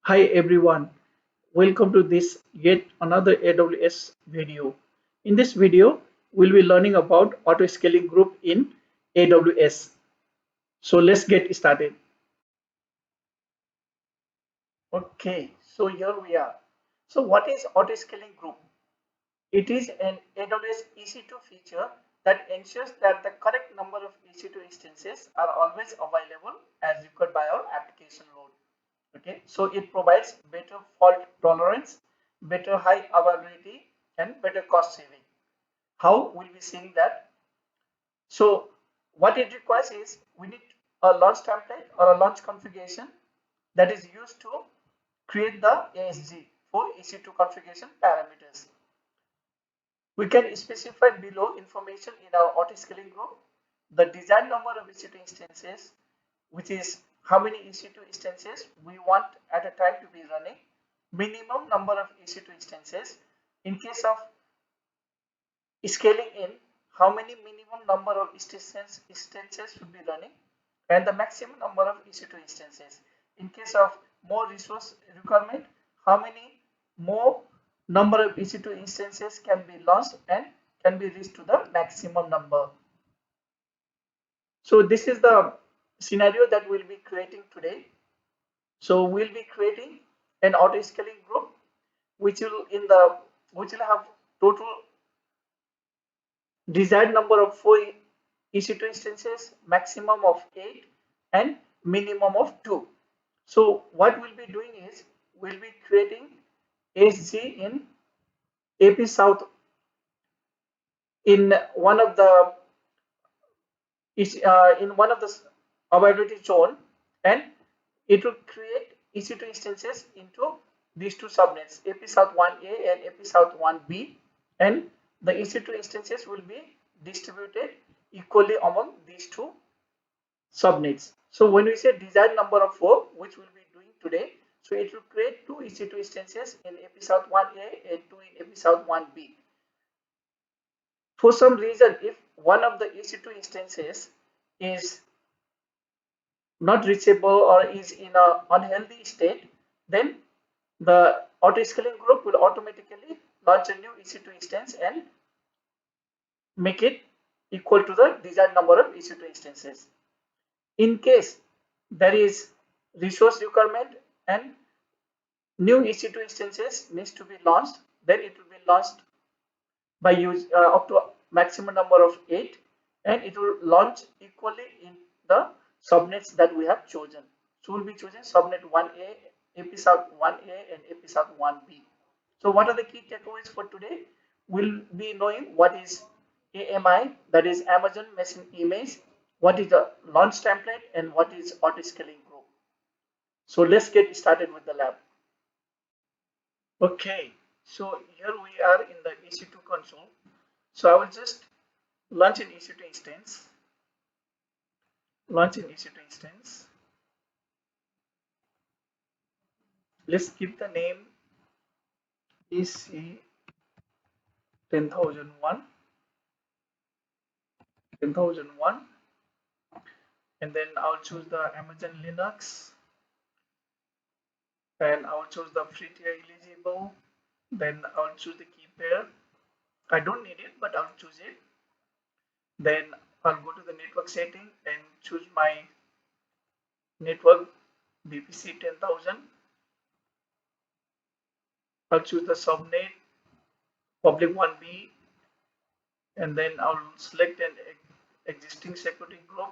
Hi everyone, welcome to this yet another AWS video. In this video, we'll be learning about auto-scaling group in AWS. So let's get started. Okay, so here we are. So what is auto-scaling group? It is an AWS EC2 feature that ensures that the correct number of EC2 instances are always available as required by our application load. Okay, so it provides better fault tolerance, better high availability, and better cost saving. How will we seeing that? So what it requires is we need a launch template or a launch configuration that is used to create the ASG for EC2 configuration parameters. We can specify below information in our auto-scaling group, the desired number of EC2 instances, which is how many EC2 instances we want at a time to be running, minimum number of EC2 instances. In case of scaling in, how many minimum number of instances should be running, and the maximum number of EC2 instances. In case of more resource requirement, how many more number of EC2 instances can be launched and can be reached to the maximum number. So this is the scenario that we'll be creating today. So we'll be creating an auto scaling group which will have total desired number of 4 EC2 instances, maximum of 8 and minimum of 2. So what we'll be doing is we'll be creating SG in AP South in one of the availability zone, and it will create EC2 instances into these two subnets, AP South 1A and AP South 1B, and the EC2 instances will be distributed equally among these two subnets. So when we say desired number of 4, which we'll be doing today, so it will create two EC2 instances in AP South 1A and 2 in AP South 1B. For some reason, if one of the EC2 instances is not reachable or is in an unhealthy state, then the auto scaling group will automatically launch a new EC2 instance and make it equal to the desired number of EC2 instances. In case there is resource requirement and new EC2 instances needs to be launched, then it will be launched by use up to maximum number of 8, and it will launch equally in the subnets that we have chosen. So we'll be choosing subnet 1A, AP South 1A and AP South 1B. So what are the key takeaways for today? We'll be knowing what is AMI, that is Amazon Machine Image, what is the launch template, and what is auto scaling group. So let's get started with the lab. Okay, so here we are in the EC2 console. So I will just launch an EC2 instance. Launch an EC2 instance. Let's give the name EC 10001, and then I'll choose the Amazon Linux, and I'll choose the free tier eligible. Then I'll choose the key pair. I don't need it, but I'll choose it. Then I'll go to the network setting and choose my network VPC 10,000. I'll choose the subnet public 1B, and then I'll select an existing security group.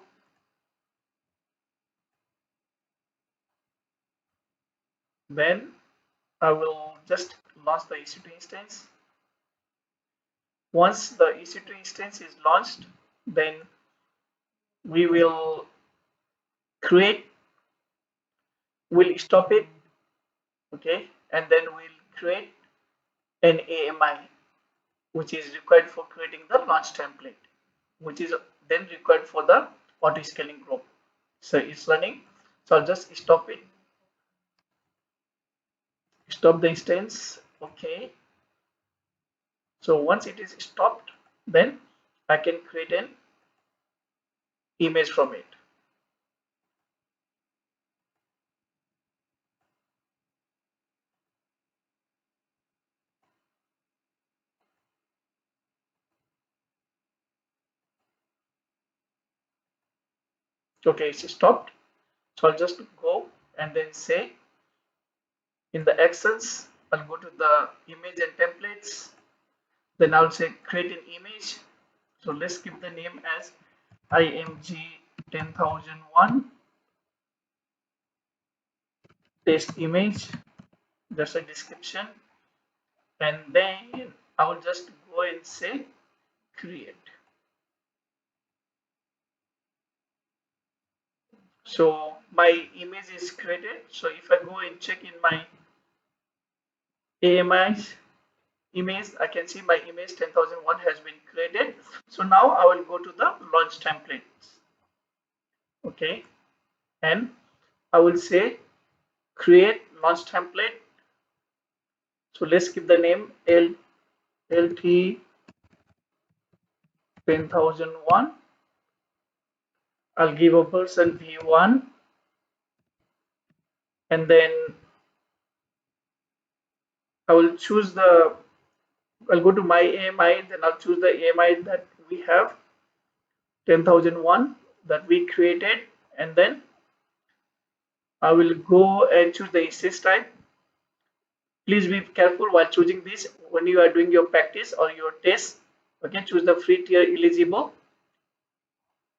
Then I will just launch the EC2 instance. Once the EC2 instance is launched, then we will we'll stop it, okay, and then we'll create an AMI, which is required for creating the launch template, which is then required for the auto scaling group. So it's running, so I'll just stop it, stop the instance. Okay, so once it is stopped, then I can create an image from it. Okay, it's stopped. So I'll just go and then say in the actions, I'll go to the image and templates. Then I'll say create an image. So let's give the name as IMG 10001 test image. That's a description. And then I will just go and say create. So my image is created. So if I go and check in my AMI's image, I can see my image 10,001 has been created. So now I will go to the launch templates. Okay, and I will say create launch template. So let's give the name LT 10,001. I'll give a version V1, and then I will choose the, I'll go to my AMI, then I'll choose the AMI that we have 10,001 that we created, and then I will go and choose the instance type. Please be careful while choosing this when you are doing your practice or your test. Okay, choose the free tier eligible.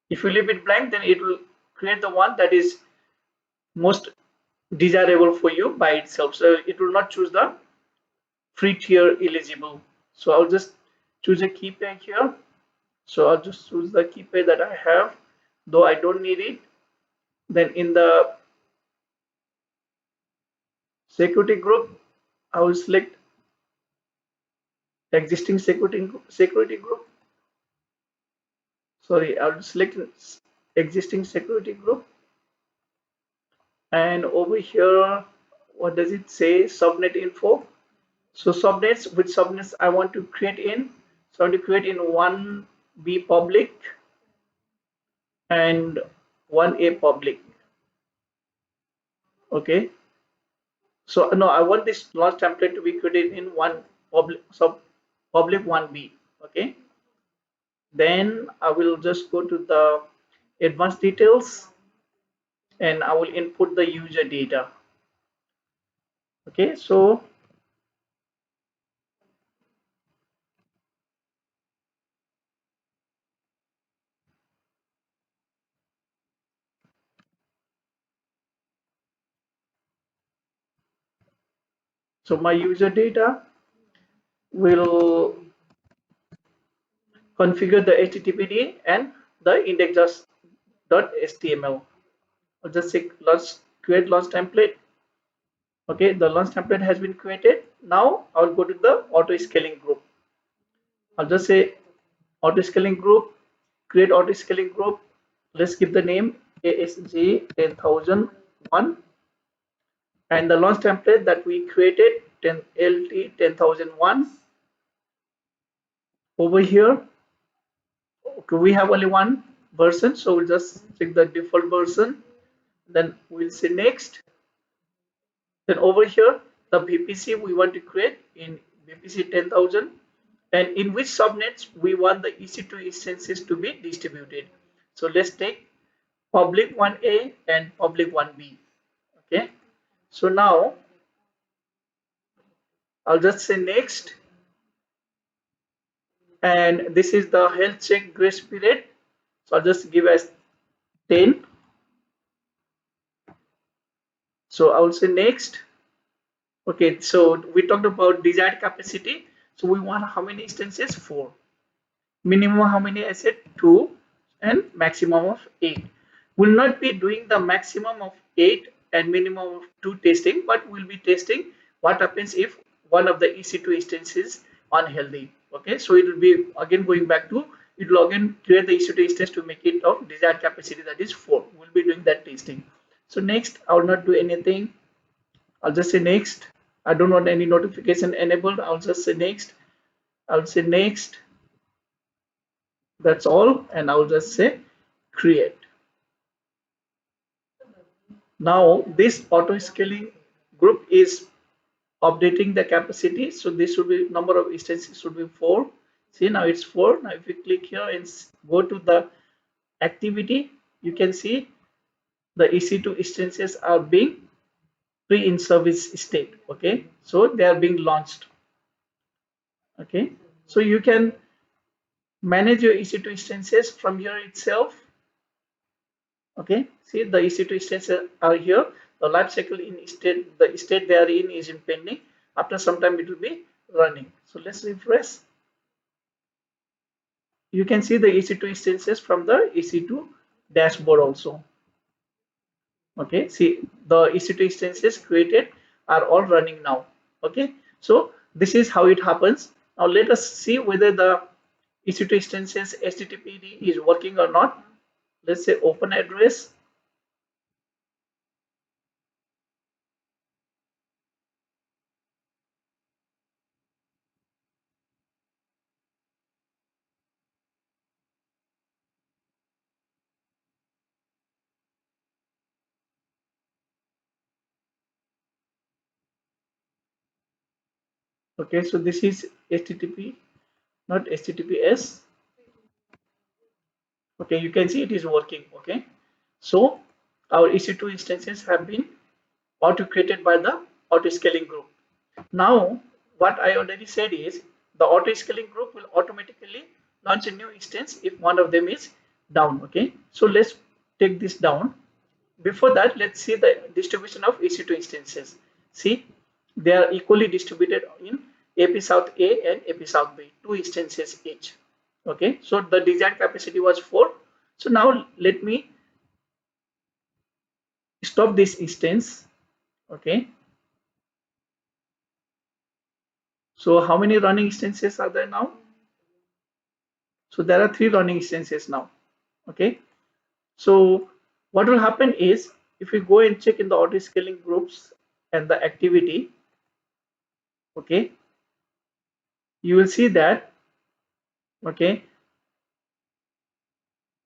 If you leave it blank, then it will create the one that is most desirable for you by itself. So it will not choose the free tier eligible. So I'll just choose a key pair here. So I'll just choose the key pair that I have, though I don't need it. Then in the security group, I will select existing security group. Sorry, I'll select existing security group, and over here, what does it say? Subnet info. So subnets, which subnets I want to create in? So I want to create in 1B public and 1A public. Okay. So no, I want this launch template to be created in one public sub public 1B. Okay. Then I will just go to the advanced details and I will input the user data. Okay, so my user data will configure the HTTPD and the index.html. I'll just say launch, create launch template. Okay, the launch template has been created. Now I'll go to the auto scaling group. I'll just say auto scaling group, create auto scaling group. Let's give the name ASG 10,001 and the launch template that we created 10 LT 10,001 over here. Okay, we have only one version, so we'll just check the default version. Then we'll say next. Then over here, the VPC we want to create in VPC 10,000 and in which subnets we want the EC2 instances to be distributed. So let's take public 1A and public 1B. Okay. So now I'll just say next. And this is the health check grace period. So I'll just give as 10. So I will say next. Okay, so we talked about desired capacity. So we want how many instances? 4. Minimum how many? I said 2 and maximum of 8. We'll not be doing the maximum of 8 and minimum of 2 testing, but we'll be testing what happens if one of the EC2 instances unhealthy. Okay, so it will be again going back to, it will again create the EC2 instance to make it of desired capacity, that is 4. We'll be doing that testing. So next, I will not do anything. I'll just say next. I don't want any notification enabled. I'll just say next. I'll say next. That's all. And I'll just say create. Now this auto scaling group is updating the capacity. So this should be number of instances should be 4. See, now it's 4. Now if we click here and go to the activity, you can see the EC2 instances are being pre-in service state. Okay, so they are being launched. Okay, so you can manage your EC2 instances from here itself. Okay, see the EC2 instances are here. The life cycle in state, the state they are in is in pending. After some time it will be running. So let's refresh. You can see the EC2 instances from the EC2 dashboard also. Okay, see the EC2 instances created are all running now. Okay, so this is how it happens. Now let us see whether the EC2 instances HTTPD is working or not. Let's say open address. Okay, so this is HTTP, not HTTPS. Okay, you can see it is working. Okay, so our EC2 instances have been auto created by the auto scaling group. Now, what I already said is the auto scaling group will automatically launch a new instance if one of them is down. Okay, so let's take this down. Before that, let's see the distribution of EC2 instances. See, they are equally distributed in AP South A and AP South B, two instances each. Okay, so the desired capacity was 4. So now let me stop this instance. Okay, so how many running instances are there now? So there are 3 running instances now. Okay, so what will happen is if we go and check in the auto scaling groups and the activity, okay, you will see that, okay,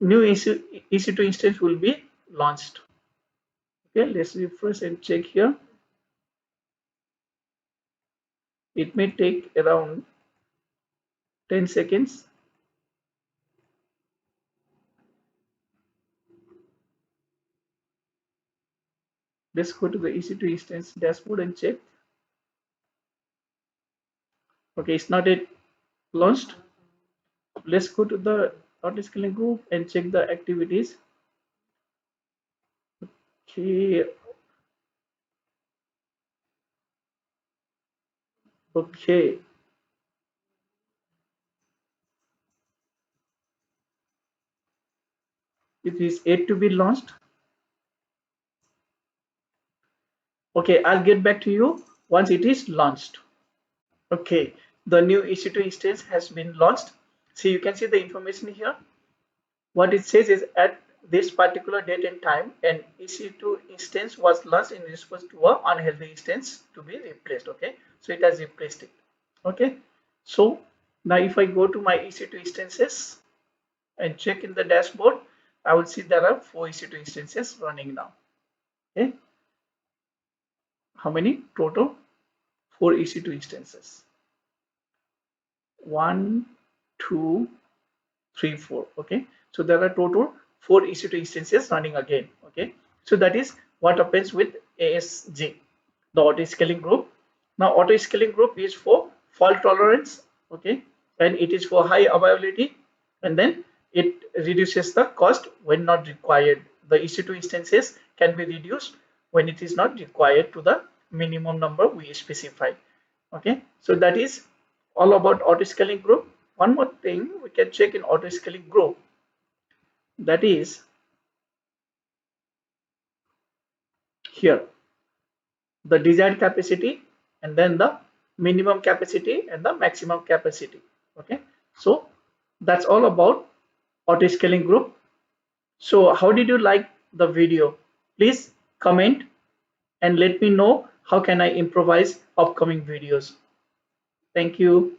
new EC2 instance will be launched. Okay, let's refresh and check here. It may take around 10 seconds. Let's go to the EC2 instance dashboard and check. Okay, it's not yet launched. Let's go to the auto scaling group and check the activities. Okay, okay. It is yet to be launched. Okay, I'll get back to you once it is launched. Okay, the new EC2 instance has been launched. So you can see the information here. What it says is at this particular date and time, an EC2 instance was launched in response to an unhealthy instance to be replaced. Okay, so it has replaced it. Okay, so now if I go to my EC2 instances and check in the dashboard, I will see there are 4 EC2 instances running now. Okay, how many total? 4 EC2 instances. 1, 2, 3, 4. Okay, so there are total 4 EC2 instances running again. Okay, so that is what happens with ASG, the auto scaling group. Now auto scaling group is for fault tolerance. Okay, and it is for high availability, and then it reduces the cost when not required. The EC2 instances can be reduced when it is not required to the minimum number we specify. Okay, so that is all about auto scaling group. One more thing we can check in auto scaling group, that is here the desired capacity and then the minimum capacity and the maximum capacity. Okay, so that's all about auto scaling group. So how did you like the video? Please comment and let me know how can I improvise upcoming videos. Thank you.